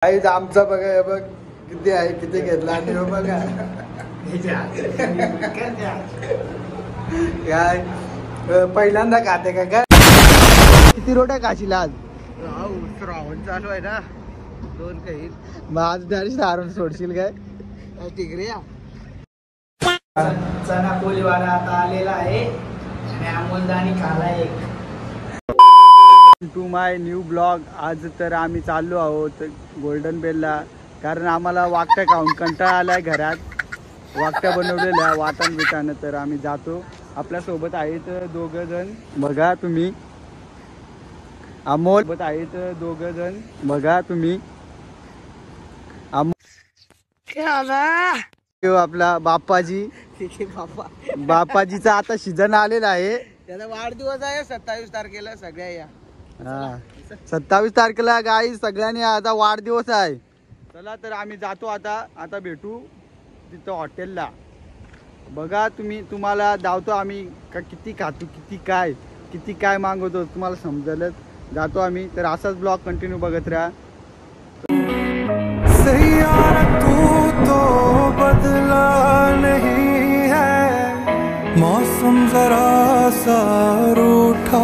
काहीच आमचा बघा हे बघ किती आहे किती घेतला आणि हो बघा काय पहिल्यांदा खाते का काय किती रोट्या खाशील आज श्रावण चालू आहे ना 2 काही मग आज डायरेक्ट सारून सोडशील काय टिकरे चना पोलीवाला आता आलेला आहे आणि अमोलदानी खाला एक टू माय न्यू ब्लॉग. आज तर आम्ही चाललो आहोत गोल्डन बेलला, कारण आम्हाला वाकट्या खाऊन कंटाळा आलाय. घरात वाकट्या बनवलेल्या वाटण बिटानं, तर आम्ही जातो. आपल्यासोबत आहेत 2 जण बघा तुम्ही. अमोल सोबत आहेत 2 जण बघा तुम्ही. आपला बाप्पाजी बाप्पाजीचा आता सीझन आलेला आहे. त्याचा वाढदिवस आहे 27 तारखेला. सगळ्या या 27 तारखेला गाई सगळ्यांनी आता वाढदिवस आहे. चला तर आम्ही जातो आता भेटू तिथं हॉटेलला. बघा तुम्हाला धावतो आम्ही का किती खातो किती काय मागवतो तुम्हाला समजेलच. जातो आम्ही. तर असाच ब्लॉग कंटिन्यू बघत राहा. तू तो बदला नहीं है, मौसम जरा सा रूठा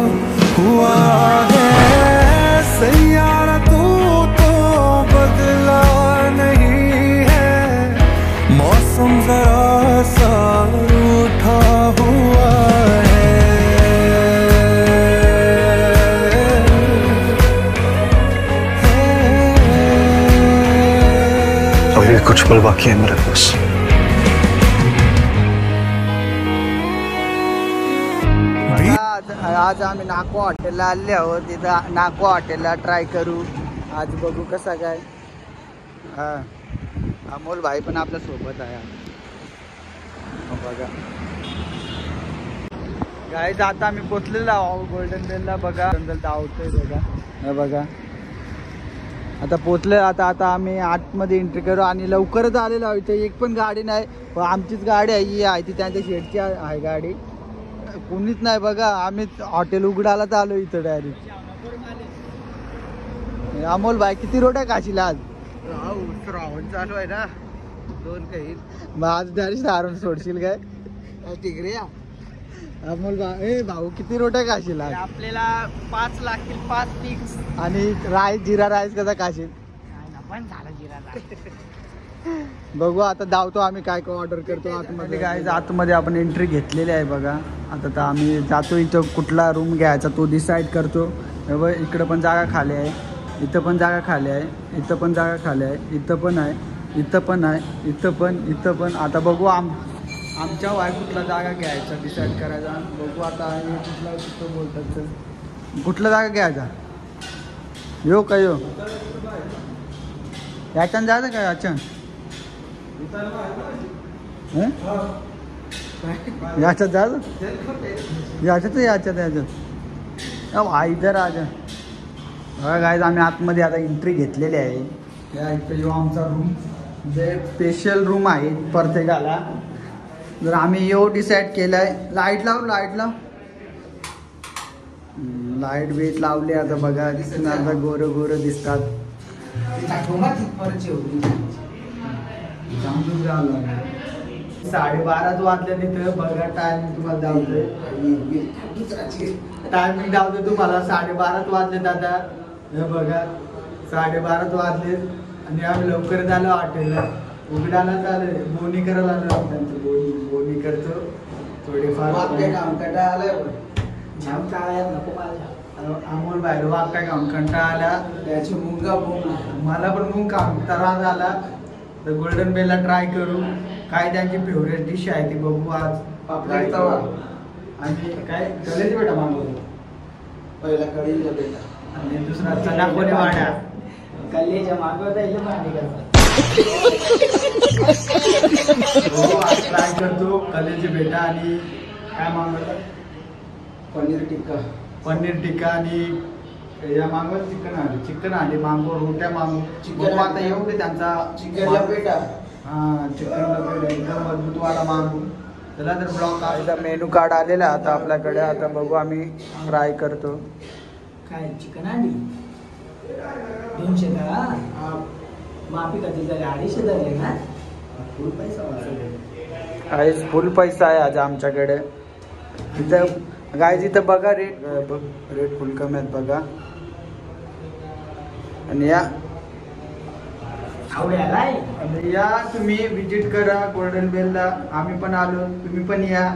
हुआ है. सैयारा तू तो बदला नहीं है, मौसम जरा सा रूठा हुआ है. अभी कुछ पल बाकी है मेरे पास. आज आम्ही नाको हॉटेलला आले आहोत. तिथं नाको हॉटेलला ट्राय करू. आज बघू कसा काय. हा अमोल भाई पण आपल्या सोबत आहे. बघा गाईज आता आम्ही पोचलेलो आहोत गोल्डन बेलला. बघा धावतोय बघा. आता पोचले. आता आम्ही आतमध्ये एंट्री करू आणि लवकरच आलेलो आहोत. इथे एक पण गाडी नाही, आमचीच गाडी आहे. ही आहे ती त्यांच्या शेडची आहे गाडी. कोणीच नाही बघा. आम्ही हॉटेल उघडायलाच आलो इथं डायरेक्ट. अमोल भाई किती रोट्या खाशील आज. श्रावण चालू आहे ना 2 काही मग आज डायरेक्ट सारून सोडशील काय टिकरे. अमोल भाऊ किती रोट्या खाशील आज. आपल्याला 5 लागतील 5 फिक्स. आणि जिरा राईस कसा खाशील. पण झाला जिरा बघू आता धावतो आम्ही काय ऑर्डर करतो आतमध्ये. गाईज आतमध्ये आपण एंट्री घेतलेली आहे बघा. आता तर आम्ही जातो. इथं कुठला रूम घ्यायचा तो डिसाईड करतो. इकडं पण जागा खाली आहे, इथं पण जागा खाली आहे, इथं पण जागा खाली आहे, इथं पण आहे, इथं पण आहे, इथं पण. आता बघू आमच्या वाय कुठला जागा घ्यायचा डिसाईड करायचा. बघू आता कुठला कुठं बोलतात कुठला जागा घ्यायचा. यो याच्यानं जायचं का याच्यानं. याच्यात जायचं याच्यात इधर आज गाईज आम्ही आतमध्ये आता एंट्री घेतलेली आहे. या इथं जो आमचा रूम जे स्पेशल रूम आहे प्रत्येकाला. जर आम्ही डिसाईड केलं आहे. लाईट लाव लाईट बीट लावली. आता बघा आता गोरं दिसतात. 12:30 वाजले तिथं बघा. टायमिंग तुम्हाला धावतोय. टायमिंग धावतोय तुम्हाला 12:30 वाजले. आता हे बघा 12:30 वाजले आणि आम्ही लवकर झालो हॉटेलला. उघडायला चालू बोनी करायला आलो. त्यांचं बोनी करतो थोडीफार. अमोल बाहेर वाकट्या खाऊन कंटाळा आला. त्याची मला पण मुंग खाऊन त्रास झाला. तर गोल्डन बेलला ट्राय करू. काय त्यांची फेवरेट डिश आहे ती बघू आज. पापलेट तवा आणि काय कलेजी बेटा मागवतो. पहिला कढीचा बेटा आणि दुसरा चना कोणी वाड्या कल्लेच्या मागवता येईल भांडी करतात. ट्राय करतो कलेजी बेटा आणि काय मागवतात पनीर टिक्का आणि या मागवत चिकन आली मागव. रोट्या मागव. चिकन आता येऊ दे त्यांचा चिकनला पेटा. चिकनला पेटा एकदम मजबूत वाला मागू. चला तर ब्लॉग मेनू कार्ड आलेला आता आपल्याकडे. आता बघू आम्ही ट्राय करतो. काय चिकन अंडी 200 का. माफी कधी झाली 250 झाले ना फुल पैसा वाचवले. आज फुल पैसा आहे आज आमच्याकडे. इथं गाय इथं बघा रेट रेट फुल कमी आहेत बघा. आणि या आवड्याला आहे. आणि या तुम्ही विजिट करा गोल्डन बेलला. आम्ही पण आलो, तुम्ही पण या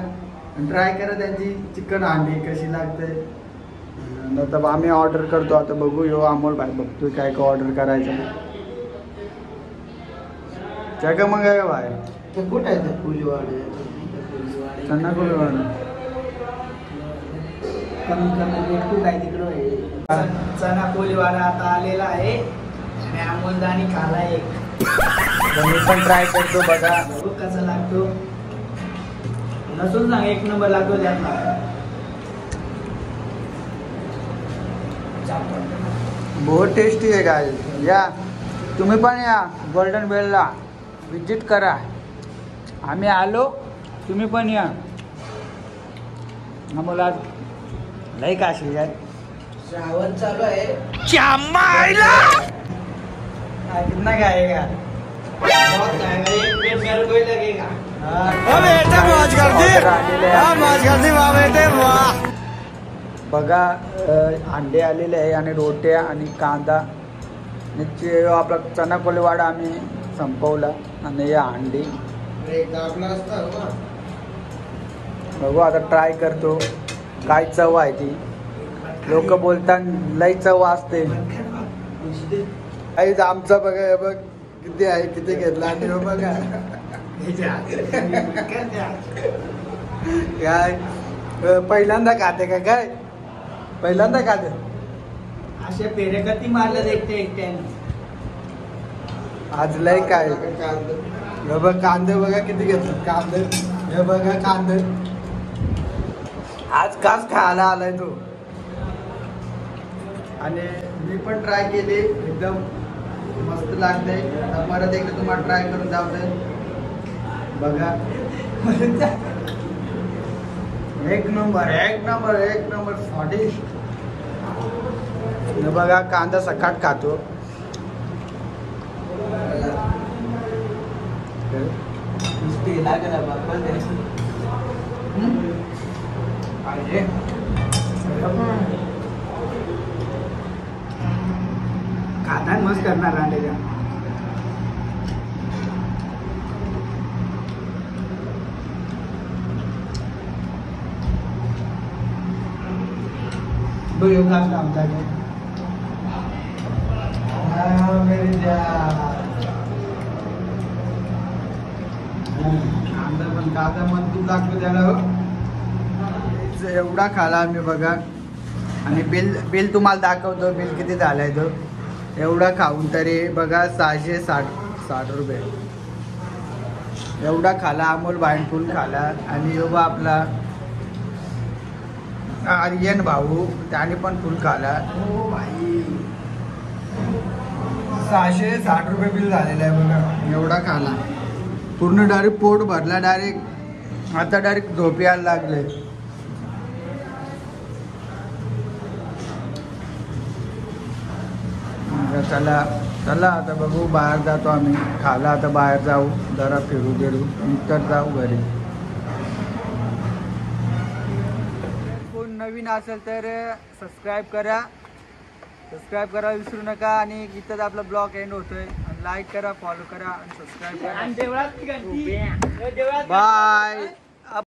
ट्राय करा त्यांची चिकन हांडी कशी लागते. तर आम्ही ऑर्डर करतो आता. बघू यो अमोल भाई बघतोय काय काय ऑर्डर करायचं. जग मग आहे भाई ते कुठं आहे ते पुलीवाड चन्ना कोळीवाड. कमी कमी रेट खूप आहे तिकडं आहे. चना कोलीवाडा आता आलेला आहे आणि अमोलदानी खाला एक. तर मी पण ट्राय करतो बघा. बघू कसा लागतो. नसून सांग एक नंबर लागतो त्यातला. बहुत टेस्टी आहे गाय. या तुम्ही पण या गोल्डन बेलला विजिट करा. आम्ही आलो, तुम्ही पण या. आम्हाला लई काशी काय श्रावण चालू आहे. कितना खाएगा? बहुत खाएगा. एक प्लेट मेरे को ही लगेगा. बघा अंडे आलेले आहे आणि रोट्या आणि कांदा. निश्चित आपला चना कोळीवाडा आम्ही संपवला आणि या अंडी. बघू आता ट्राय करतो काय चव आहे ती. लोक बोलतात लई चव असते. काहीच आमचा बघा हे बघ किती आहे किती घेतला. आणि हो बघा काय पहिल्यांदा खाते का काय? पहिल्यांदा खाते. असे पेरे कधी मारले देखते एकट्याने. आज लय काय हे बघ कांदे बघा किती घेतले कांदे. हे बघा कांदे आज काच खायला आलाय तो. आणि मी पण ट्राय केली एकदम मस्त लागते. परत एकदा तुम्हाला ट्राय करून दाखवते बघा. एक नंबर एक नंबर एक नंबर स्वादिष्ट. बघा कांदा सकाट खातो. खाता मस्त करणार रांडेच्या. आमच्याकडे पण कांदा मन तू दाखव त्याला. एवढा खाला आम्ही बघा. आणि बिल तुम्हाला दाखवतो बिल किती झालंय तो. एवढा खाऊन तरी बघा 660 रुपये. एवढा खाला अमोल भाईन फुल खाला. आणि यो बा आपला आर्यन भाऊ त्याने पण फुल खाला. हो भाई 660 रुपये बिल झालेलं आहे बघा. एवढा खाला पूर्ण डायरेक्ट पोट भरला. डायरेक्ट आता डायरेक्ट झोप यायला लागले. चला चला आता बघू. बाहेर जातो आम्ही. खाला आता बाहेर जाऊ जरा फिरू गेरू नंतर जाऊ घरी. कोण नवीन असेल तर सबस्क्राईब करा विसरू नका. आणि इथंच आपला ब्लॉग एंड होतोय. लाईक करा, फॉलो करा आणि सबस्क्राईब करा. देवळात बाय.